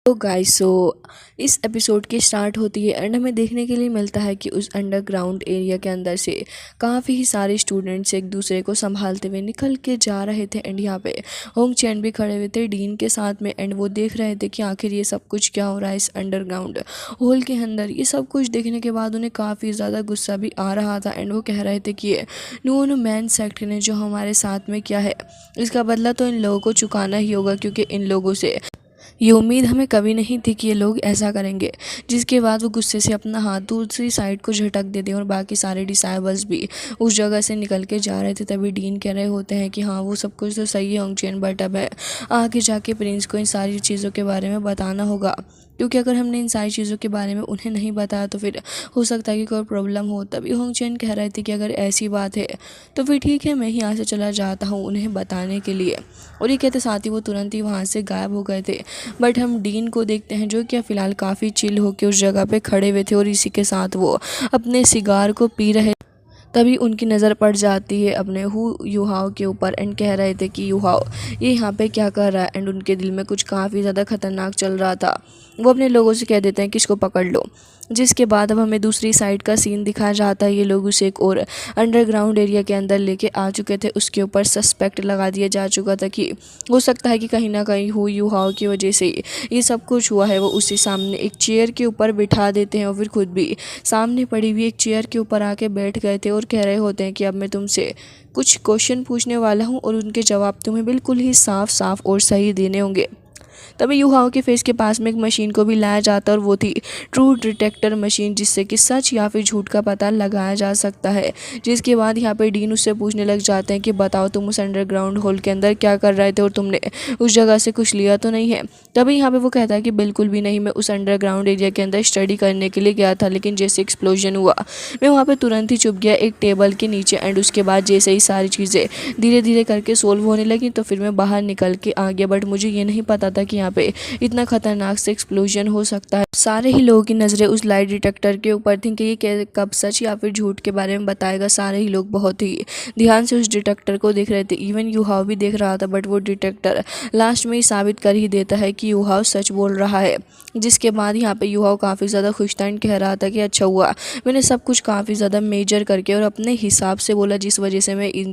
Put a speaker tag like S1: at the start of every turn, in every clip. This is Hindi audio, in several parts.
S1: तो गाइस इस एपिसोड की स्टार्ट होती है एंड हमें देखने के लिए मिलता है कि उस अंडरग्राउंड एरिया के अंदर से काफ़ी ही सारे स्टूडेंट्स एक दूसरे को संभालते हुए निकल के जा रहे थे। एंड यहाँ पे होंग चैन भी खड़े हुए थे डीन के साथ में एंड वो देख रहे थे कि आखिर ये सब कुछ क्या हो रहा है इस अंडरग्राउंड होल के अंदर। ये सब कुछ देखने के बाद उन्हें काफ़ी ज़्यादा गुस्सा भी आ रहा था एंड वो कह रहे थे कि ये नो मैन सेक्ट ने जो हमारे साथ में किया है इसका बदला तो इन लोगों को चुकाना ही होगा, क्योंकि इन लोगों से ये उम्मीद हमें कभी नहीं थी कि ये लोग ऐसा करेंगे। जिसके बाद वो गुस्से से अपना हाथ दूसरी साइड को झटक देते हैं और बाकी सारे डिसाइबल्स भी उस जगह से निकल के जा रहे थे। तभी डीन कह रहे होते हैं कि हाँ वो सब कुछ तो सही है होंग चैन, बट अब है आगे जाके प्रिंस को इन सारी चीज़ों के बारे में बताना होगा, क्योंकि अगर हमने इन सारी चीज़ों के बारे में उन्हें नहीं बताया तो फिर हो सकता है कि कोई प्रॉब्लम हो। तभी होंग चैन कह रहे थे कि अगर ऐसी बात है तो फिर ठीक है, मैं ही यहाँ से चला जाता हूँ उन्हें बताने के लिए। और ये कहते साथ ही वो तुरंत ही वहाँ से गायब हो गए थे। बट हम डीन को देखते हैं जो कि फ़िलहाल काफ़ी चिल होकर उस जगह पे खड़े हुए थे और इसी के साथ वो अपने सिगार को पी रहे। तभी उनकी नज़र पड़ जाती है अपने हु युहाओ के ऊपर एंड कह रहे थे कि युहाओ ये यहाँ पे क्या कर रहा है। एंड उनके दिल में कुछ काफ़ी ज़्यादा खतरनाक चल रहा था। वो अपने लोगों से कह देते हैं कि इसको पकड़ लो। जिसके बाद अब हमें दूसरी साइड का सीन दिखाया जाता है। ये लोग उसे एक और अंडरग्राउंड एरिया के अंदर लेके आ चुके थे। उसके ऊपर सस्पेक्ट लगा दिया जा चुका था कि हो सकता है कि कहीं ना कहीं हु युहाओ की वजह से ये सब कुछ हुआ है। वो उसी सामने एक चेयर के ऊपर बिठा देते हैं और फिर खुद भी सामने पड़ी हुई एक चेयर के ऊपर आके बैठ गए थे और कह रहे होते हैं कि अब मैं तुमसे कुछ क्वेश्चन पूछने वाला हूँ और उनके जवाब तुम्हें बिल्कुल ही साफ साफ और सही देने होंगे। तभी युहाओं के फेस के पास में एक मशीन को भी लाया जाता और वो थी ट्रू डिटेक्टर मशीन, जिससे कि सच या फिर झूठ का पता लगाया जा सकता है। जिसके बाद यहाँ पे डीन उससे पूछने लग जाते हैं कि बताओ तुम उस अंडरग्राउंड होल के अंदर क्या कर रहे थे और तुमने उस जगह से कुछ लिया तो नहीं है। तभी यहाँ पे वो कहता है कि बिल्कुल भी नहीं, मैं उस अंडरग्राउंड एरिया के अंदर स्टडी करने के लिए गया था, लेकिन जैसे एक्सप्लोजन हुआ मैं वहाँ पे तुरंत ही छुप गया एक टेबल के नीचे। एंड उसके बाद जैसे ही सारी चीज़ें धीरे धीरे करके सोल्व होने लगी तो फिर मैं बाहर निकल के आ गया। बट मुझे ये नहीं पता था कि यहाँ पे इतना खतरनाक से एक्सप्लोजन हो सकता है। सारे ही लोगों की नज़रें उस लाइट डिटेक्टर के ऊपर थी कि ये कब सच या फिर झूठ के बारे में बताएगा। सारे ही लोग बहुत ही ध्यान से उस डिटेक्टर को देख रहे थे। इवन युहाव भी देख रहा था, बट वो डिटेक्टर लास्ट में ही साबित कर ही देता है कि युहाव सच बोल रहा है। जिसके बाद यहाँ पे युहाव काफ़ी ज़्यादा खुश था एंड कह रहा था कि अच्छा हुआ मैंने सब कुछ काफ़ी ज़्यादा मेजर करके और अपने हिसाब से बोला, जिस वजह से मैं इन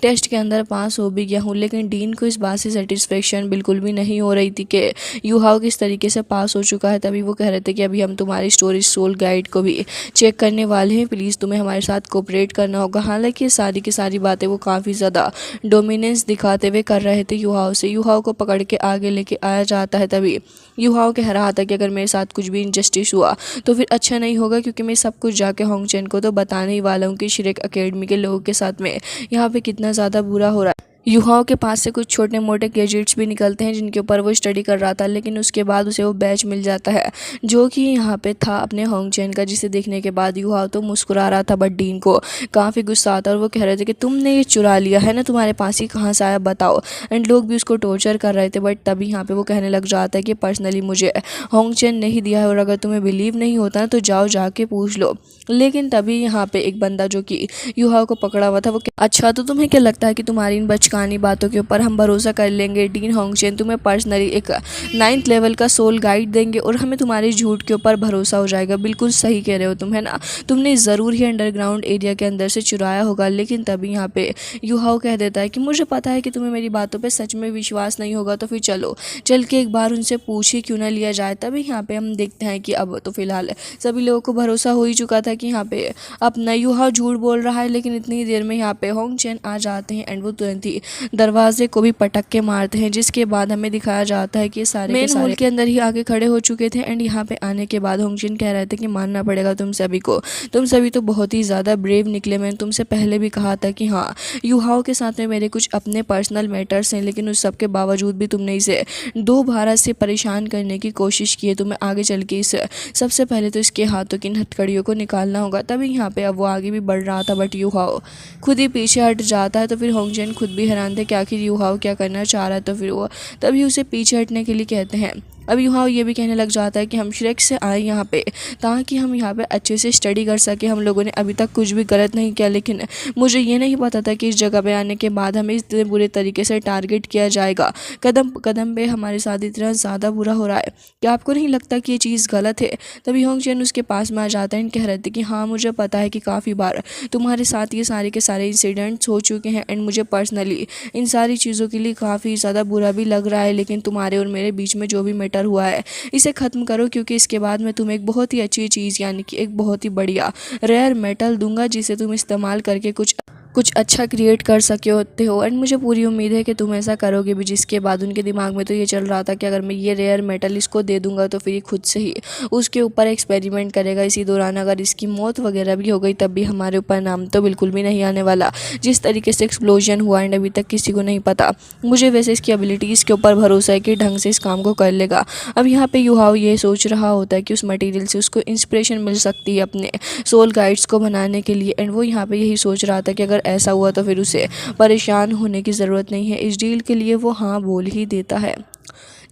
S1: टेस्ट के अंदर पास हो भी गया हूँ। लेकिन डीन को इस बात से सेटिस्फेक्शन बिल्कुल भी नहीं हो रही थी कि युहाव किस तरीके से पास हो चुका है। तभी वो कह रहे थे कि अभी हम तुम्हारी स्टोरेज सोल गाइड को भी चेक करने वाले हैं, प्लीज़ तुम्हें हमारे साथ कोऑपरेट करना होगा। हालांकि ये सारी की सारी बातें वो काफ़ी ज़्यादा डोमिनेंस दिखाते हुए कर रहे थे युहाव से। युहाव को पकड़ के आगे लेके आया जाता है। तभी युहाव कह रहा था कि अगर मेरे साथ कुछ भी इनजस्टिस हुआ तो फिर अच्छा नहीं होगा, क्योंकि मैं सब कुछ जाके होंग चैन को तो बताने ही वाला हूँ कि श्रेक एकेडमी के लोगों के साथ में यहाँ पे कितना ज़्यादा बुरा हो रहा है। युहाओं के पास से कुछ छोटे मोटे गैजेट्स भी निकलते हैं जिनके ऊपर वो स्टडी कर रहा था, लेकिन उसके बाद उसे वो बैच मिल जाता है जो कि यहाँ पे था अपने होंग चैन का, जिसे देखने के बाद युहाओ तो मुस्कुरा रहा था, बट डीन को काफ़ी गुस्सा आता और वो कह रहे थे कि तुमने ये चुरा लिया है ना, तुम्हारे पास ही कहाँ से आया बताओ। एंड लोग भी उसको टॉर्चर कर रहे थे। बट तभी यहाँ पे वो कहने लग जाता है कि पर्सनली मुझे होंग चैन नहीं दिया है और अगर तुम्हें बिलीव नहीं होता ना तो जाओ जाके पूछ लो। लेकिन तभी यहाँ पे एक बंदा जो कि युहाओ को पकड़ा हुआ था वो अच्छा तो तुम्हें क्या लगता है कि तुम्हारी इन बचकानी बातों के ऊपर हम भरोसा कर लेंगे? डीन होंग चैन तुम्हें पर्सनली एक 9th लेवल का सोल गाइड देंगे और हमें तुम्हारे झूठ के ऊपर भरोसा हो जाएगा। बिल्कुल सही कह रहे हो तुम, है ना, तुमने ज़रूर ही अंडरग्राउंड एरिया के अंदर से चुराया होगा। लेकिन तभी यहाँ पे युहाओ कह देता है कि मुझे पता है कि तुम्हें मेरी बातों पर सच में विश्वास नहीं होगा, तो फिर चलो चल के एक बार उनसे पूछ ही क्यों ना लिया जाए। तभी यहाँ पे हम देखते हैं कि अब तो फिलहाल सभी लोगों को भरोसा हो ही चुका था कि यहाँ पे अपना युहाओ झूठ बोल रहा है। लेकिन इतनी ही देर में यहाँ पे होंग चैन आ जाते हैं एंड वो तुरंत ही दरवाजे को भी पटक के मारते हैं। जिसके बाद हमें दिखाया जाता है कि सारे मेन हॉल के अंदर ही आगे खड़े हो चुके थे। एंड यहाँ पे आने के बाद होंग चैन कह रहे थे कि मानना पड़ेगा तुम सभी को, तुम सभी तो बहुत ही ज़्यादा ब्रेव निकले। मैंने तुमसे पहले भी कहा था कि हाँ युहाओ के साथ में मेरे कुछ अपने पर्सनल मैटर्स हैं, लेकिन उस सब के बावजूद भी तुमने इसे दोबारा से परेशान करने की कोशिश की है। तुम्हें आगे चल के इस सबसे पहले तो इसके हाथों की हथकड़ियों को निकालना होगा। तभी यहाँ पे अब वो आगे भी बढ़ रहा था, बट युहाओ खुद ही पीछे हट जाता है। तो फिर होंग चैन खुद भी हैरान थे कि आखिर युहाओ क्या करना चाह रहा है। तो फिर वो तभी उसे पीछे हटने के लिए कहते हैं। अब युहाओ ये भी कहने लग जाता है कि हम श्रेक से आए यहाँ पे ताकि हम यहाँ पे अच्छे से स्टडी कर सकें। हम लोगों ने अभी तक कुछ भी गलत नहीं किया, लेकिन मुझे ये नहीं पता था कि इस जगह पे आने के बाद हमें इतने बुरे तरीके से टारगेट किया जाएगा। कदम कदम पे हमारे साथ इतना ज़्यादा बुरा हो रहा है। क्या आपको नहीं लगता कि ये चीज़ गलत है? तभी होंग चैन उसके पास में आ जाता है एंड कह रहे थे कि हाँ, मुझे पता है कि काफ़ी बार तुम्हारे साथ ये सारे के सारे इंसिडेंट्स हो चुके हैं एंड मुझे पर्सनली इन सारी चीज़ों के लिए काफ़ी ज़्यादा बुरा भी लग रहा है, लेकिन तुम्हारे और मेरे बीच में जो भी मैटर हुआ है इसे ख़त्म करो, क्योंकि इसके बाद मैं तुम्हें एक बहुत ही अच्छी चीज़ यानी कि एक बहुत ही बढ़िया रेयर मेटल दूंगा जिसे तुम इस्तेमाल करके कुछ अच्छा क्रिएट कर सके होते हो। एंड मुझे पूरी उम्मीद है कि तुम ऐसा करोगे भी। जिसके बाद उनके दिमाग में तो ये चल रहा था कि अगर मैं ये रेयर मेटल इसको दे दूंगा तो फिर ये खुद से ही उसके ऊपर एक्सपेरिमेंट करेगा। इसी दौरान अगर इसकी मौत वगैरह भी हो गई तब भी हमारे ऊपर नाम तो बिल्कुल भी नहीं आने वाला। जिस तरीके से एक्सप्लोजन हुआ एंड अभी तक किसी को नहीं पता। मुझे वैसे इसकी एबिलिटीज़ के ऊपर भरोसा है कि ढंग से इस काम को कर लेगा। अब यहाँ पे युहाओ ये सोच रहा होता है कि उस मटेरियल से उसको इंस्पिरेशन मिल सकती है अपने सोल गाइड्स को बनाने के लिए। एंड वो यहाँ पे यही सोच रहा था कि अगर ऐसा हुआ तो फिर उसे परेशान होने की ज़रूरत नहीं है। इस डील के लिए वो हाँ बोल ही देता है।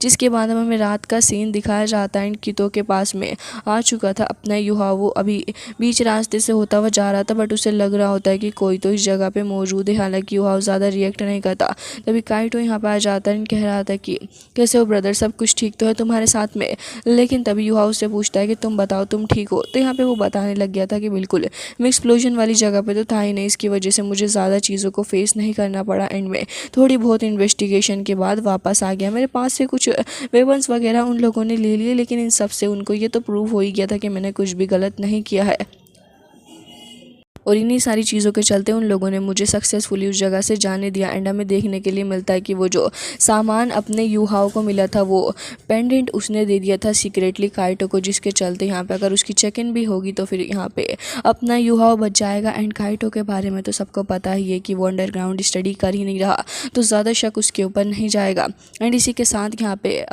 S1: जिसके बाद अब हमें रात का सीन दिखाया जाता है। कितो के पास में आ चुका था अपना युहाओ। वो अभी बीच रास्ते से होता हुआ जा रहा था, बट उसे लग रहा होता है कि कोई तो इस जगह पे मौजूद है। हालांकि युहाओ ज़्यादा रिएक्ट नहीं करता। तभी काइटो यहाँ पर आ जाता है, कह रहा था कि कैसे हो ब्रदर, सब कुछ ठीक तो है तुम्हारे साथ में? लेकिन तभी युहाओ से पूछता है कि तुम बताओ तुम ठीक हो? तो यहाँ पर वो बताने लग गया था कि बिल्कुल मैं एक्सप्लोजन वाली जगह पर तो था ही नहीं, इसकी वजह से मुझे ज़्यादा चीज़ों को फेस नहीं करना पड़ा। एंड में थोड़ी बहुत इन्वेस्टिगेशन के बाद वापस आ गया। मेरे पास से कुछ वेपन्स वगैरह उन लोगों ने ले लिए, लेकिन इन सब से उनको ये तो प्रूव हो ही गया था कि मैंने कुछ भी गलत नहीं किया है। और इन्हीं सारी चीज़ों के चलते उन लोगों ने मुझे सक्सेसफुली उस जगह से जाने दिया। एंड हमें देखने के लिए मिलता है कि वो जो सामान अपने युहाओ को मिला था वो पेंडेंट उसने दे दिया था सीक्रेटली काइटो को, जिसके चलते यहाँ पे अगर उसकी चेक इन भी होगी तो फिर यहाँ पे अपना युहाओ बच जाएगा। एंड काइटो के बारे में तो सबको पता ही है कि वो अंडरग्राउंड स्टडी कर ही नहीं रहा, तो ज़्यादा शक उसके ऊपर नहीं जाएगा। एंड इसी के साथ यहाँ पे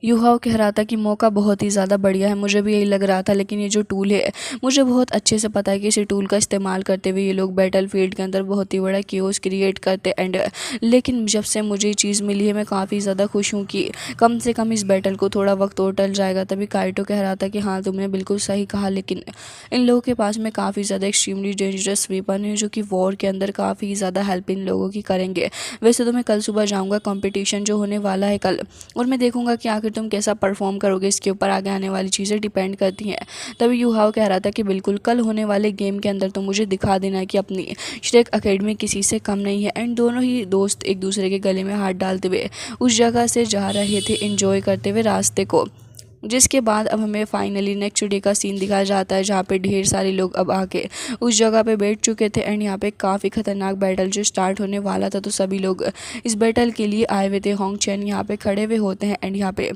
S1: युहाओ कह रहा था कि मौका बहुत ही ज़्यादा बढ़िया है। मुझे भी यही लग रहा था, लेकिन ये जो टूल है मुझे बहुत अच्छे से पता है कि इसी टूल का इस्तेमाल करते हुए ये लोग बैटल फील्ड के अंदर बहुत ही बड़ा क्योस क्रिएट करते। एंड लेकिन जब से मुझे ये चीज़ मिली है मैं काफ़ी ज़्यादा खुश हूँ कि कम से कम इस बैटल को थोड़ा वक्त और टल जाएगा। तभी काइटो कह रहा था कि हाँ तुमने बिल्कुल सही कहा, लेकिन इन लोगों के पास में काफ़ी ज़्यादा एक्सट्रीमली डेंजरस वेपन है जो कि वॉर के अंदर काफ़ी ज़्यादा हेल्प इन लोगों की करेंगे। वैसे तो मैं कल सुबह जाऊँगा कॉम्पिटिशन जो होने वाला है कल, और मैं देखूँगा कि आखिर तुम कैसा परफॉर्म करोगे। इसके ऊपर आगे आने वाली चीज़ें डिपेंड करती हैं। तभी युहाओ कह रहा था कि बिल्कुल कल होने वाले गेम के अंदर तो मुझे दिखा देना कि अपनी श्रेक एकेडमी किसी से कम नहीं है। एंड दोनों ही दोस्त एक दूसरे के गले में हाथ डालते हुए उस जगह से जा रहे थे एंजॉय करते हुए रास्ते को। जिसके बाद अब हमें फाइनली नेक्स्ट डे का सीन दिखाया जाता है जहाँ पे ढेर सारे लोग अब आके उस जगह पे बैठ चुके थे। एंड यहाँ पे काफ़ी खतरनाक बैटल जो स्टार्ट होने वाला था, तो सभी लोग इस बैटल के लिए आए हुए थे। होंग चैन यहाँ पे खड़े हुए होते हैं। एंड यहाँ पे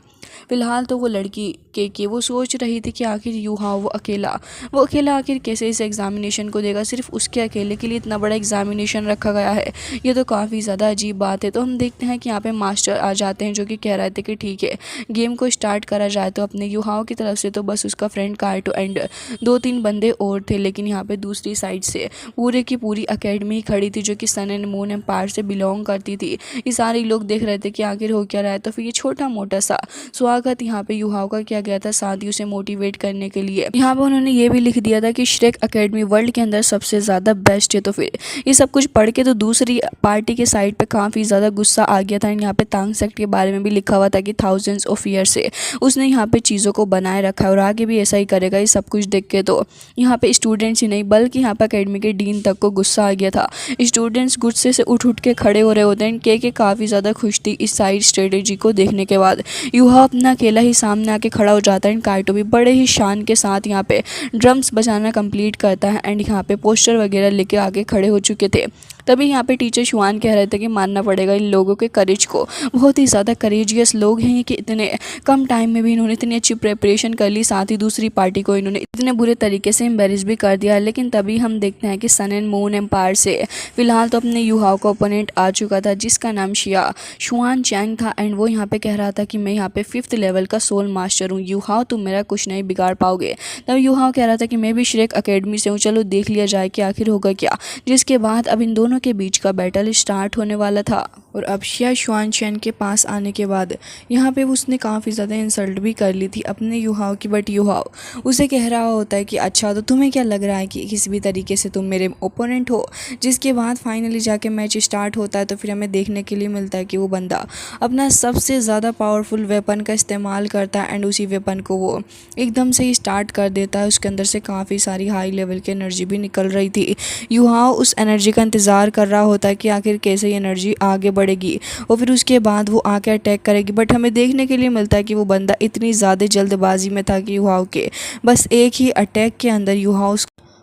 S1: फिलहाल तो वो लड़की के वो सोच रही थी कि आखिर युहाओ वो अकेला आखिर कैसे इस एग्जामिनेशन को देगा। सिर्फ उसके अकेले के लिए इतना बड़ा एग्जामिनेशन रखा गया है, ये तो काफ़ी ज़्यादा अजीब बात है। तो हम देखते हैं कि यहाँ पे मास्टर आ जाते हैं जो कि कह रहे थे कि ठीक है गेम को स्टार्ट करा जाए। तो अपने युहाओ की तरफ से तो बस उसका फ्रेंड काइटो एंड 2-3 बंदे और थे, लेकिन यहाँ पे दूसरी साइड से पूरे की पूरी अकेडमी खड़ी थी जो कि सन एंड मून एम्पायर से बिलोंग करती थी। ये सारे लोग देख रहे थे कि आखिर हो क्या रहा है। तो फिर ये छोटा मोटा सा स्वागत यहाँ पे युहाओ का किया गया था साथ ही उसे मोटिवेट करने के लिए। यहाँ पे उन्होंने ये भी लिख दिया था कि श्रेक एकेडमी वर्ल्ड के अंदर सबसे ज़्यादा बेस्ट है। तो फिर ये सब कुछ पढ़ के तो दूसरी पार्टी के साइड पे काफ़ी ज़्यादा गुस्सा आ गया था। यहाँ पे तांग सेक्ट के बारे में भी लिखा हुआ था कि थाउजेंड्स ऑफ ईयर से उसने यहाँ पे चीज़ों को बनाए रखा है और आगे भी ऐसा ही करेगा। ये सब कुछ देख के तो यहाँ पे स्टूडेंट्स ही नहीं बल्कि यहाँ पे अकेडमी के डीन तक को गुस्सा आ गया था। स्टूडेंट्स गुस्से से उठ के खड़े हो रहे होते हैं। के काफ़ी ज़्यादा खुश थी इस साइड स्ट्रेटेजी को देखने के बाद। युहाओ अपना अकेला ही सामने आके खड़ा हो जाता है। काइटो भी बड़े ही शान के साथ यहाँ पे ड्रम्स बजाना कंप्लीट करता है। एंड यहाँ पे पोस्टर वगैरह लेके आगे खड़े हो चुके थे। तभी यहाँ पे टीचर शुआन कह रहे थे कि मानना पड़ेगा इन लोगों के करेज को, बहुत ही ज़्यादा करेजियस लोग हैं कि इतने कम टाइम में भी इन्होंने इतनी अच्छी प्रिपरेशन कर ली, साथ ही दूसरी पार्टी को इन्होंने इतने बुरे तरीके से एम्बेरस भी कर दिया। लेकिन तभी हम देखते हैं कि सन एंड मून एम्पायर से फिलहाल तो अपने युहाओ का ओपोनेंट आ चुका था जिसका नाम शुआन चैंग था। एंड वो यहाँ पे कह रहा था कि मैं यहाँ पे 5th लेवल का सोल मास्टर हूँ, युहाओ तुम मेरा कुछ नहीं बिगाड़ पाओगे। तब युहाओ कह रहा था कि मैं भी श्रेक एकेडमी से हूँ, चलो देख लिया जाए कि आखिर होगा क्या। जिसके बाद अब इन दोनों दोनों के बीच का बैटल स्टार्ट होने वाला था। और अब शिया शुआनशेन के पास आने के बाद यहाँ पे उसने काफ़ी ज़्यादा इंसल्ट भी कर ली थी अपने युहाओ की, बट युहाओ उसे कह रहा होता है कि अच्छा तो तुम्हें क्या लग रहा है कि किसी भी तरीके से तुम मेरे ओपोनेंट हो। जिसके बाद फाइनली जाके मैच स्टार्ट होता है तो फिर हमें देखने के लिए मिलता है कि वो बंदा अपना सबसे ज़्यादा पावरफुल वेपन का इस्तेमाल करता है एंड उसी वेपन को वो एकदम से ही स्टार्ट कर देता है। उसके अंदर से काफ़ी सारी हाई लेवल की एनर्जी भी निकल रही थी। युहाओ उस एनर्जी का इंतज़ार कर रहा होता है कि आखिर कैसे ये एनर्जी आगे बढ़ेगी और फिर उसके बाद वो आके अटैक करेगी, बट हमें देखने के लिए मिलता है कि वो बंदा इतनी ज़्यादा जल्दबाजी में था कि युहाओ के बस एक ही अटैक के अंदर युहाओ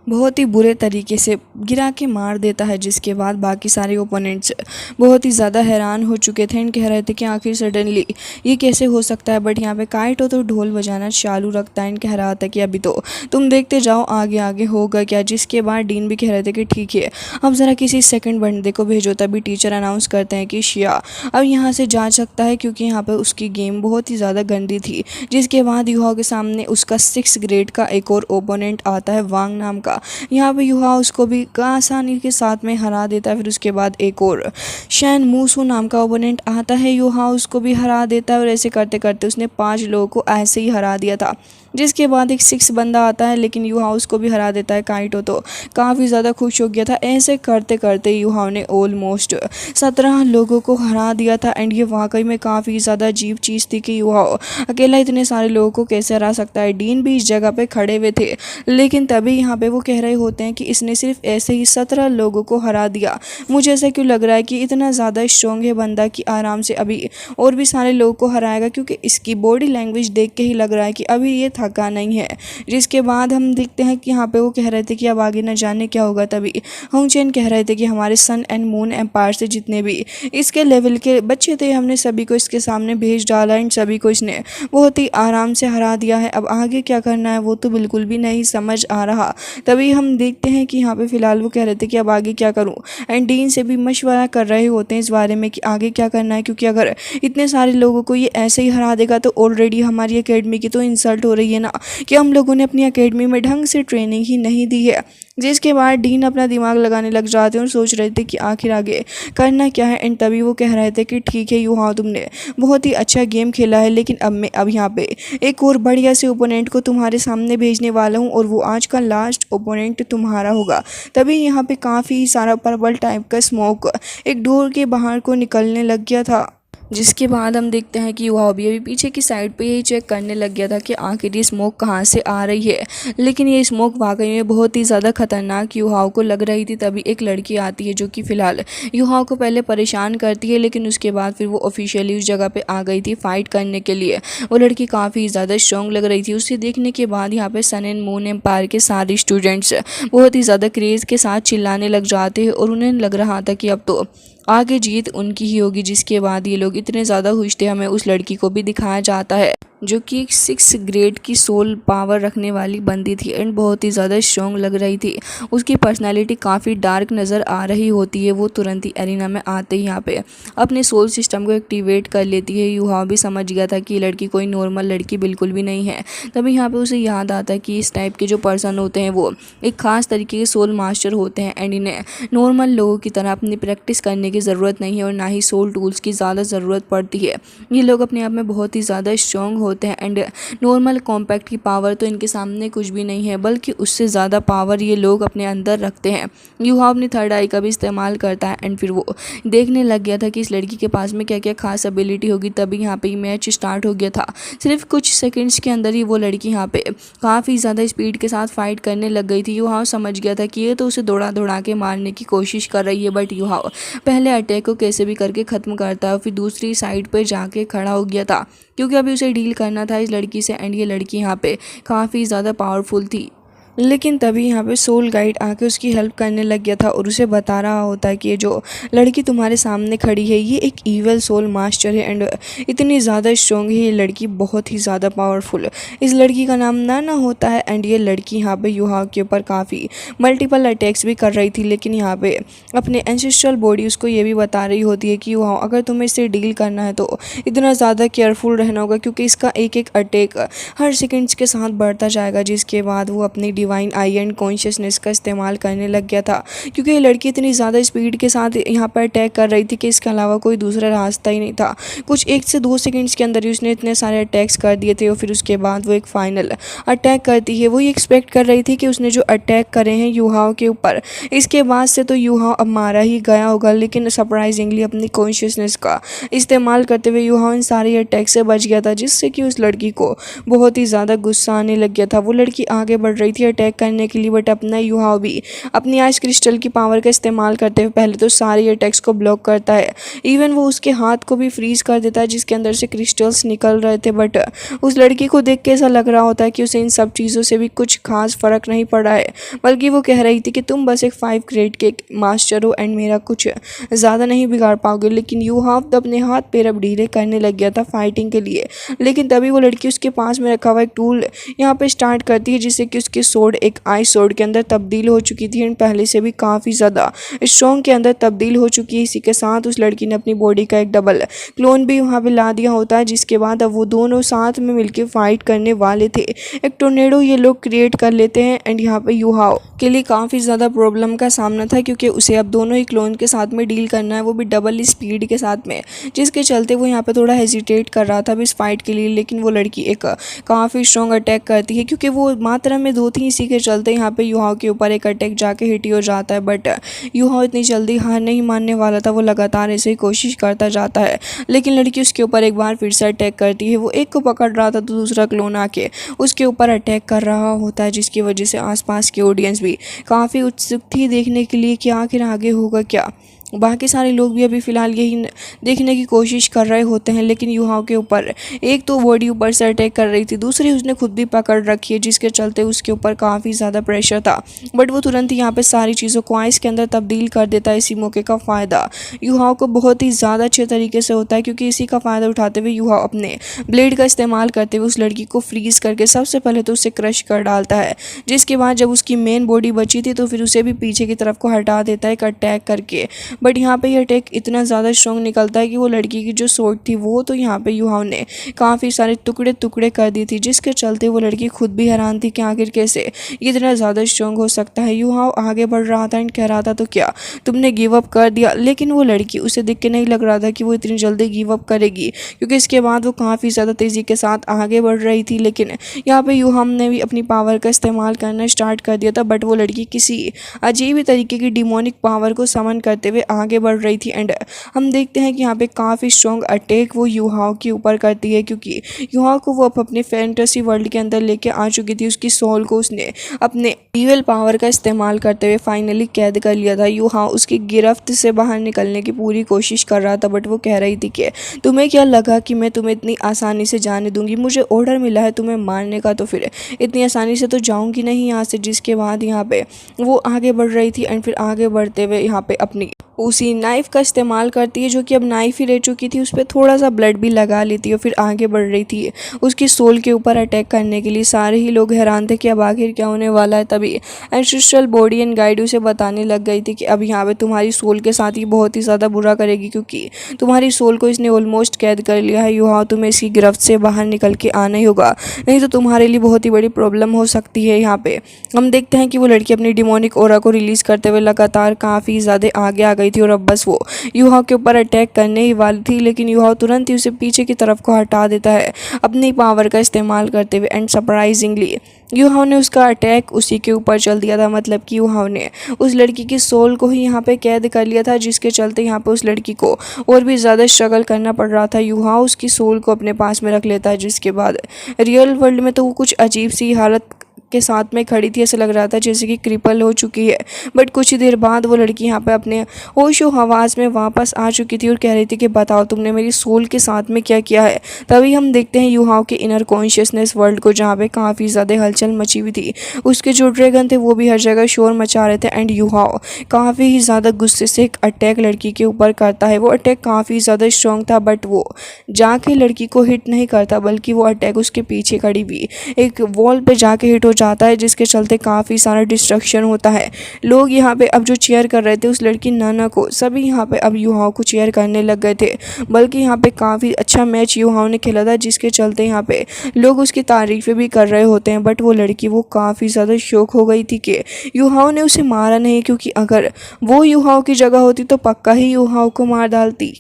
S1: बहुत ही बुरे तरीके से गिरा के मार देता है। जिसके बाद बाकी सारे ओपोनेंट्स बहुत ही ज़्यादा हैरान हो चुके थे एंड कह रहे थे कि आखिर सडनली ये कैसे हो सकता है। बट यहाँ पे काइटो तो ढोल बजाना चालू रखता है एंड कह रहा था कि अभी तो तुम देखते जाओ आगे आगे होगा क्या। जिसके बाद डीन भी कह रहे थे कि ठीक है अब ज़रा किसी सेकंड बंदे को भेजो। तभी टीचर अनाउंस करते हैं कि शिया अब यहाँ से जा सकता है क्योंकि यहाँ पर उसकी गेम बहुत ही ज़्यादा गंदी थी। जिसके बाद युवा के सामने उसका 6 ग्रेड का एक और ओपोनेंट आता है वांग नाम का। यहाँ पे युहा उसको भी आसानी के साथ में हरा देता है। फिर उसके बाद एक और शैन मूसू नाम का ओपोनेंट आता है, युहा उसको भी हरा देता है और ऐसे करते करते उसने 5 लोगों को ऐसे ही हरा दिया था। जिसके बाद एक 6 बंदा आता है लेकिन युहा उसको भी हरा देता है। काइटो तो काफ़ी ज़्यादा खुश हो गया था। ऐसे करते करते युहा ने ऑलमोस्ट 17 लोगों को हरा दिया था एंड ये वाकई में काफ़ी ज़्यादा अजीब चीज़ थी कि युहा अकेला इतने सारे लोगों को कैसे हरा सकता है। डीन भी इस जगह पे खड़े हुए थे लेकिन तभी यहाँ पे वो कह रहे होते हैं कि इसने सिर्फ ऐसे ही 17 लोगों को हरा दिया। मुझे ऐसा क्यों लग रहा है कि इतना ज़्यादा स्ट्रॉन्ग है बंदा कि आराम से अभी और भी सारे लोगों को हराएगा, क्योंकि इसकी बॉडी लैंग्वेज देख के ही लग रहा है कि अभी ये थका नहीं है। जिसके बाद हम देखते हैं कि यहाँ पे वो कह रहे थे कि अब आगे न जाने क्या होगा। तभी होंगचेन कह रहे थे कि हमारे सन एंड मून एम्पायर से जितने भी इसके लेवल के बच्चे थे हमने सभी को इसके सामने भेज डाला एंड सभी को इसने बहुत ही आराम से हरा दिया है। अब आगे क्या करना है वो तो बिल्कुल भी नहीं समझ आ रहा। तभी हम देखते हैं कि यहाँ पे फिलहाल वो कह रहे थे कि अब आगे क्या करूँ एंड डीन से भी मशवरा कर रहे होते हैं इस बारे में कि आगे क्या करना है, क्योंकि अगर इतने सारे लोगों को ये ऐसे ही हरा देगा तो ऑलरेडी हमारी एकेडमी की तो इंसल्ट हो रही है ना कि हम लोगों ने अपनी एकेडमी में ढंग से ट्रेनिंग ही नहीं दी है। जिसके बाद डीन अपना दिमाग लगाने लग जाते हैं और सोच रहे थे कि आखिर आगे करना क्या है एंड तभी वो कह रहे थे कि ठीक है युहा तुमने बहुत ही अच्छा गेम खेला है लेकिन अब यहाँ पे एक और बढ़िया से ओपोनेंट को तुम्हारे सामने भेजने वाला हूँ और वो आज का लास्ट ओपोनेंट तुम्हारा होगा। तभी यहाँ पे काफ़ी सारा पर्पल टाइप का स्मोक एक डोर के बाहर को निकलने लग गया था। जिसके बाद हम देखते हैं कि युवा भी अभी पीछे की साइड पे यही चेक करने लग गया था कि आखिर ये स्मोक कहाँ से आ रही है। लेकिन ये स्मोक वाकई में बहुत ही ज़्यादा खतरनाक युवाओं को लग रही थी। तभी एक लड़की आती है जो कि फ़िलहाल युवाओं को पहले परेशान करती है लेकिन उसके बाद फिर वो ऑफिशियली उस जगह पर आ गई थी फाइट करने के लिए। वो लड़की काफ़ी ज़्यादा स्ट्रॉन्ग लग रही थी। उसे देखने के बाद यहाँ पर सन एंड मून एम्पायर के सारे स्टूडेंट्स बहुत ही ज़्यादा क्रेज़ के साथ चिल्लाने लग जाते हैं और उन्हें लग रहा था कि अब तो आगे जीत उनकी ही होगी। जिसके बाद ये लोग इतने ज़्यादा खुश थे। हमें उस लड़की को भी दिखाया जाता है जो कि एक 6 ग्रेड की सोल पावर रखने वाली बंदी थी एंड बहुत ही ज़्यादा स्ट्रॉन्ग लग रही थी। उसकी पर्सनालिटी काफ़ी डार्क नज़र आ रही होती है। वो तुरंत ही एरिना में आते ही यहाँ पे अपने सोल सिस्टम को एक्टिवेट कर लेती है। युहा भी समझ गया था कि ये लड़की कोई नॉर्मल लड़की बिल्कुल भी नहीं है। तभी यहाँ पे उसे याद आता है कि इस टाइप के जो पर्सन होते हैं वो एक ख़ास तरीके के सोल मास्टर होते हैं एंड इन्हें नॉर्मल लोगों की तरह अपनी प्रैक्टिस करने की ज़रूरत नहीं है और ना ही सोल टूल्स की ज़्यादा ज़रूरत पड़ती है। ये लोग अपने आप में बहुत ही ज़्यादा स्ट्रॉन्ग होते हैं एंड नॉर्मल कॉम्पैक्ट की पावर तो इनके सामने कुछ भी नहीं है, बल्कि उससे ज़्यादा पावर ये लोग अपने अंदर रखते हैं। युहा अपनी थर्ड आई का भी इस्तेमाल करता है एंड फिर वो देखने लग गया था कि इस लड़की के पास में क्या क्या खास एबिलिटी होगी। तभी यहाँ पे मैच स्टार्ट हो गया था। सिर्फ कुछ सेकेंड्स के अंदर ही वो लड़की यहाँ पे काफ़ी ज़्यादा स्पीड के साथ फाइट करने लग गई थी। युहा समझ गया था कि ये तो उसे दौड़ा दौड़ा के मारने की कोशिश कर रही है, बट युहा पहले अटैक को कैसे भी करके ख़त्म करता है। फिर दूसरी साइड पर जाके खड़ा हो गया था क्योंकि अभी उसे डील करना था इस लड़की से एंड ये लड़की यहाँ पे काफ़ी ज़्यादा पावरफुल थी। लेकिन तभी यहाँ पे सोल गाइड आके उसकी हेल्प करने लग गया था और उसे बता रहा होता है कि ये जो लड़की तुम्हारे सामने खड़ी है ये एक ईवल सोल मास्टर है एंड इतनी ज़्यादा स्ट्रॉन्ग है। ये लड़की बहुत ही ज़्यादा पावरफुल है। इस लड़की का नाम नाना होता है एंड ये लड़की यहाँ पे युहा के ऊपर काफ़ी मल्टीपल अटैक्स भी कर रही थी। लेकिन यहाँ पे अपने एंसेस्ट्रल बॉडी उसको ये भी बता रही होती है कि युहा अगर तुम्हें इससे डील करना है तो इतना ज़्यादा केयरफुल रहना होगा क्योंकि इसका एक एक अटैक हर सेकेंड्स के साथ बढ़ता जाएगा। जिसके बाद वो अपनी डिवाइन आई एंड कॉन्शियसनेस का इस्तेमाल करने लग गया था, क्योंकि ये लड़की इतनी ज़्यादा स्पीड के साथ यहाँ पर अटैक कर रही थी कि इसके अलावा कोई दूसरा रास्ता ही नहीं था। कुछ 1 से 2 सेकंड्स के अंदर ही उसने इतने सारे अटैक्स कर दिए थे और फिर उसके बाद वो एक फाइनल अटैक करती है। वो ये एक्सपेक्ट कर रही थी कि उसने जो अटैक करे हैं यूहाओ के ऊपर, इसके बाद से तो यूहाओ अब मारा ही गया होगा, लेकिन सरप्राइजिंगली अपनी कॉन्शियसनेस का इस्तेमाल करते हुए यूहाओ इन सारे अटैक से बच गया था, जिससे कि उस लड़की को बहुत ही ज़्यादा गुस्सा आने लग गया था। वो लड़की आगे बढ़ रही थी अटैक करने के लिए, बट अपना यूहाओ भी अपनी आइस क्रिस्टल की पावर का इस्तेमाल करते हुए पहले तो सारे अटैक्स को ब्लॉक करता है। इवन वो उसके हाथ को भी फ्रीज कर देता है जिसके अंदर से क्रिस्टल्स निकल रहे थे, बट उस लड़की को देख के ऐसा लग रहा होता है कि उसे इन सब चीज़ों से भी कुछ खास फर्क नहीं पड़ा है, बल्कि वो कह रही थी कि तुम बस एक 5 ग्रेड के मास्टर हो एंड मेरा कुछ ज़्यादा नहीं बिगाड़ पाओगे। लेकिन यूहाओ तो अपने हाथ पैर अब ढीले करने लग गया था फाइटिंग के लिए, लेकिन तभी वो लड़की उसके पास में रखा हुआ एक टूल यहाँ पे स्टार्ट करती है, जिससे कि उसकी सोर्ड एक आइस सोर्ड के अंदर तब्दील हो चुकी थी एंड पहले से भी काफ़ी ज़्यादा स्ट्रॉन्ग के अंदर तब्दील हो चुकी है। इसी के साथ उस लड़की ने अपनी बॉडी का एक डबल क्लोन भी वहाँ पे ला दिया होता है, जिसके बाद अब वो दोनों साथ में मिलकर फाइट करने वाले थे। एक टोर्नेडो ये लोग क्रिएट कर लेते हैं एंड यहाँ पे यूहाओ के लिए काफ़ी ज़्यादा प्रॉब्लम का सामना था, क्योंकि उसे अब दोनों ही क्लोन के साथ में डील करना है, वो भी डबल स्पीड के साथ में, जिसके चलते वो यहाँ पे थोड़ा हेजिटेट कर रहा था इस फाइट के लिए। लेकिन वो लड़की एक काफ़ी स्ट्रॉन्ग अटैक करती है, क्योंकि वो मात्रा में 2 थी, इसी के चलते यहाँ पे यूहाओ के ऊपर एक अटैक जाके हिट हो जाता है। बट यूहाओ इतनी जल्दी हार नहीं मानने वाला था, वो लगातार ऐसे ही कोशिश करता जाता है, लेकिन लड़की उसके ऊपर एक बार फिर से अटैक करती है। वो एक को पकड़ रहा था तो दूसरा क्लोन आके उसके ऊपर अटैक कर रहा होता है, जिसकी वजह से आसपास की ऑडियंस भी काफ़ी उत्सुक थी देखने के लिए कि आखिर आगे होगा क्या। बाकी सारे लोग भी अभी फ़िलहाल यही देखने की कोशिश कर रहे होते हैं, लेकिन यूहाओ के ऊपर एक तो बॉडी ऊपर से अटैक कर रही थी, दूसरी उसने खुद भी पकड़ रखी है, जिसके चलते उसके ऊपर काफ़ी ज़्यादा प्रेशर था। बट वो तुरंत ही यहाँ पे सारी चीज़ों को आइस के अंदर तब्दील कर देता है। इसी मौके का फ़ायदा यूहाओ को बहुत ही ज़्यादा अच्छे तरीके से होता है, क्योंकि इसी का फ़ायदा उठाते हुए यूहाओ अपने ब्लेड का इस्तेमाल करते हुए उस लड़की को फ्रीज़ करके सबसे पहले तो उसे क्रश कर डालता है, जिसके बाद जब उसकी मेन बॉडी बची थी तो फिर उसे भी पीछे की तरफ को हटा देता है एक अटैक करके। बट यहाँ पे ये अटैक इतना ज़्यादा स्ट्रॉन्ग निकलता है कि वो लड़की की जो सोर्ड थी वो तो यहाँ पे यूहाओ ने काफ़ी सारे टुकड़े टुकड़े कर दी थी, जिसके चलते वो लड़की खुद भी हैरान थी कि आखिर कैसे ये इतना ज़्यादा स्ट्रॉन्ग हो सकता है। यूहाओ आगे बढ़ रहा था एंड कह रहा था तो क्या तुमने गिव अप कर दिया, लेकिन वो लड़की उसे देख के नहीं लग रहा था कि वो इतनी जल्दी गिव अप करेगी, क्योंकि इसके बाद वो काफ़ी ज़्यादा तेज़ी के साथ आगे बढ़ रही थी। लेकिन यहाँ पे यूहाओ ने भी अपनी पावर का इस्तेमाल करना स्टार्ट कर दिया था, बट वो लड़की किसी अजीब ही तरीके की डिमोनिक पावर को समन करते हुए आगे बढ़ रही थी। एंड हम देखते हैं कि यहाँ पे काफ़ी स्ट्रॉन्ग अटैक वो यूहाओ के ऊपर करती है, क्योंकि यूहाओ को वो अपने फैंटेसी वर्ल्ड के अंदर लेके आ चुकी थी। उसकी सोल को उसने अपने ईविल पावर का इस्तेमाल करते हुए फाइनली कैद कर लिया था। यूहाओ उसकी गिरफ्त से बाहर निकलने की पूरी कोशिश कर रहा था, बट वो कह रही थी कि तुम्हें क्या लगा कि मैं तुम्हें इतनी आसानी से जाने दूंगी, मुझे ऑर्डर मिला है तुम्हें मारने का, तो फिर इतनी आसानी से तो जाऊंगी नहीं यहाँ से। जिसके बाद यहाँ पे वो आगे बढ़ रही थी एंड फिर आगे बढ़ते हुए यहाँ पे अपनी उसी नाइफ़ का इस्तेमाल करती है, जो कि अब नाइफ़ ही रह चुकी थी, उस पर थोड़ा सा ब्लड भी लगा लेती है और फिर आगे बढ़ रही थी उसकी सोल के ऊपर अटैक करने के लिए। सारे ही लोग हैरान थे कि अब आखिर क्या होने वाला है। तभी एंसेस्ट्रल बॉडी एंड गाइड उसे बताने लग गई थी कि अब यहाँ पे तुम्हारी सोल के साथ ही बहुत ही ज़्यादा बुरा करेगी, क्योंकि तुम्हारी सोल को इसने ऑलमोस्ट कैद कर लिया है। यूहाओ तुम्हें इसकी गिरफ्त से बाहर निकल के आना ही होगा, नहीं तो तुम्हारे लिए बहुत ही बड़ी प्रॉब्लम हो सकती है। यहाँ पे हम देखते हैं कि वो लड़की अपनी डिमोनिक ऑरा को रिलीज़ करते हुए लगातार काफ़ी ज़्यादा आगे आ गई थी और अब बस वो यूहाओ के ऊपर अटैक करने ही वाली थी, लेकिन यूहाओ तुरंत ही उसे पीछे की तरफ को हटा देता है अपनी पावर का इस्तेमाल करते हुए। एंड सरप्राइजिंगली यूहाओ ने उसका अटैक उसी के ऊपर चल दिया था, मतलब कि यूहाओ ने उस लड़की की सोल को ही यहाँ पे कैद कर लिया था, जिसके चलते यहाँ पे उस लड़की को और भी ज़्यादा स्ट्रगल करना पड़ रहा था। यूहाओ उसकी सोल को अपने पास में रख लेता है, जिसके बाद रियल वर्ल्ड में तो वो कुछ अजीब सी हालत के साथ में खड़ी थी, ऐसा लग रहा था जैसे कि क्रिपल हो चुकी है। बट कुछ ही देर बाद वो लड़की यहाँ पे अपने होशो हवास में वापस आ चुकी थी और कह रही थी कि बताओ तुमने मेरी सोल के साथ में क्या किया है। तभी हम देखते हैं यूहाओ के इनर कॉन्शियसनेस वर्ल्ड को, जहाँ पे काफ़ी ज़्यादा हलचल मची हुई थी। उसके जो ड्रैगन थे वो भी हर जगह शोर मचा रहे थे एंड यूहाओ काफ़ी ही ज़्यादा गुस्से से एक अटैक लड़की के ऊपर करता है। वो अटैक काफ़ी ज़्यादा स्ट्रॉन्ग था, बट वो जाके लड़की को हिट नहीं करता, बल्कि वो अटैक उसके पीछे खड़ी हुई एक वॉल पे जाके हिट हो जाता है, जिसके चलते काफ़ी सारा डिस्ट्रक्शन होता है। लोग यहाँ पे अब जो चीयर कर रहे थे उस लड़की नाना को, सभी यहाँ पे अब युवाओं को चीयर करने लग गए थे। बल्कि यहाँ पे काफ़ी अच्छा मैच युवाओं ने खेला था, जिसके चलते यहाँ पे लोग उसकी तारीफ़ें भी कर रहे होते हैं। बट वो लड़की वो काफ़ी ज़्यादा शौक हो गई थी कि युवाओं ने उसे मारा नहीं, क्योंकि अगर वो युवाओं की जगह होती तो पक्का ही युवाओं को मार डालती।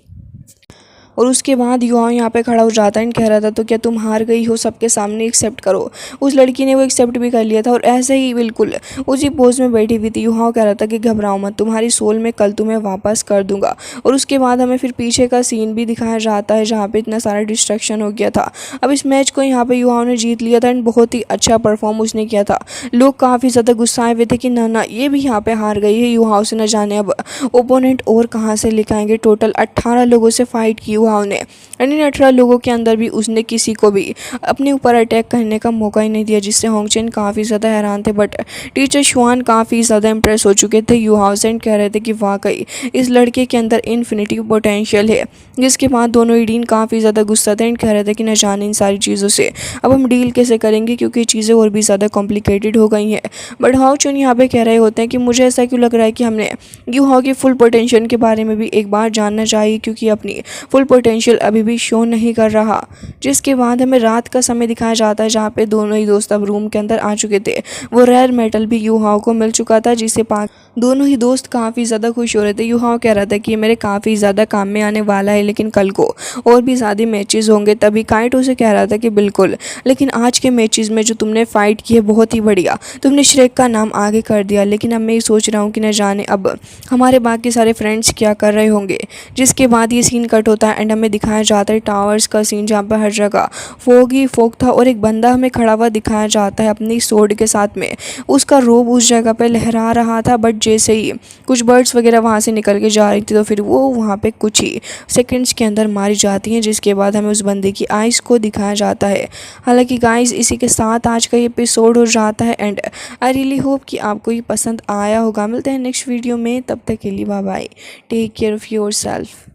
S1: और उसके बाद युवा यहाँ पे खड़ा हो जाता है एंड कह रहा था, तो क्या तुम हार गई हो, सबके सामने एक्सेप्ट करो। उस लड़की ने वो एक्सेप्ट भी कर लिया था और ऐसे ही बिल्कुल उसी पोज में बैठी हुई थी। युवा कह रहा था कि घबराओ मत, तुम्हारी सोल में कल तुम्हें वापस कर दूंगा। और उसके बाद हमें फिर पीछे का सीन भी दिखाया जाता है, जहाँ पे इतना सारा डिस्ट्रक्शन हो गया था। अब इस मैच को यहाँ पे युवाओं ने जीत लिया था एंड बहुत ही अच्छा परफॉर्म उसने किया था। लोग काफ़ी ज़्यादा गुस्साए हुए थे कि ना ये भी यहाँ पे हार गई है। युवाओं से न जाने अब ओपोनेंट और कहाँ से लेकर आएंगे। टोटल 18 लोगों से फाइट की युवाओं ने, एंड इन 18 लोगों के अंदर भी उसने किसी को भी अपने ऊपर अटैक करने का मौका ही नहीं दिया, जिससे होंगचेन काफ़ी ज़्यादा हैरान थे। बट टीचर शुआन काफ़ी ज़्यादा इंप्रेस हो चुके थे युवाओं से एंड कह रहे थे कि वाकई इस लड़के के अंदर इन्फिनिटी पोटेंशियल है। जिसके बाद दोनों ही डीन काफ़ी ज़्यादा गुस्सा थे एंड कह रहे थे कि न जाने इन सारी चीज़ों से अब हम डील कैसे करेंगे, क्योंकि चीज़ें और भी ज़्यादा कॉम्प्लिकेटेड हो गई हैं। बट होंगचेन यहाँ पे कह रहे होते हैं कि मुझे ऐसा क्यों लग रहा है कि हमने युवाओं के फुल पोटेंशियल के बारे में भी एक बार जानना चाहिए, क्योंकि अपनी फुल पोटेंशियल अभी भी शो नहीं कर रहा। जिसके बाद हमें रात का समय दिखाया जाता है, जहाँ पे दोनों ही दोस्त अब रूम के अंदर आ चुके थे। वो रेयर मेटल भी युहाओं को मिल चुका था, जिसे पा दोनों ही दोस्त काफ़ी ज़्यादा खुश हो रहे थे। युहाओं कह रहा था कि ये मेरे काफ़ी ज़्यादा काम में आने वाला है, लेकिन कल को और भी ज़्यादा मैचेस होंगे। तभी काइटो से कह रहा था कि बिल्कुल, लेकिन आज के मैचेस में जो तुमने फ़ाइट की है बहुत ही बढ़िया, तुमने श्रेक का नाम आगे कर दिया। लेकिन अब मैं ये सोच रहा हूँ कि न जाने अब हमारे बाकी सारे फ्रेंड्स क्या कर रहे होंगे। जिसके बाद ये सीन कट होता है एंड हमें दिखाया जाता है टावर्स का सीन, जहाँ पर हर जगह फोग ही फोग था और एक बंदा हमें खड़ा हुआ दिखाया जाता है अपनी सोर्ड के साथ में। उसका रोब उस जगह पे लहरा रहा था, बट जैसे ही कुछ बर्ड्स वगैरह वहाँ से निकल के जा रही थी तो फिर वो वहाँ पे कुछ ही सेकंड्स के अंदर मारी जाती हैं। जिसके बाद हमें उस बंदे की आइज़ को दिखाया जाता है। हालांकि गाइस, इसी के साथ आज का ये एपिसोड हो जाता है एंड आई रियली होप कि आपको ये पसंद आया होगा। मिलते हैं नेक्स्ट वीडियो में, तब तक के लिए bye bye, take care of your self.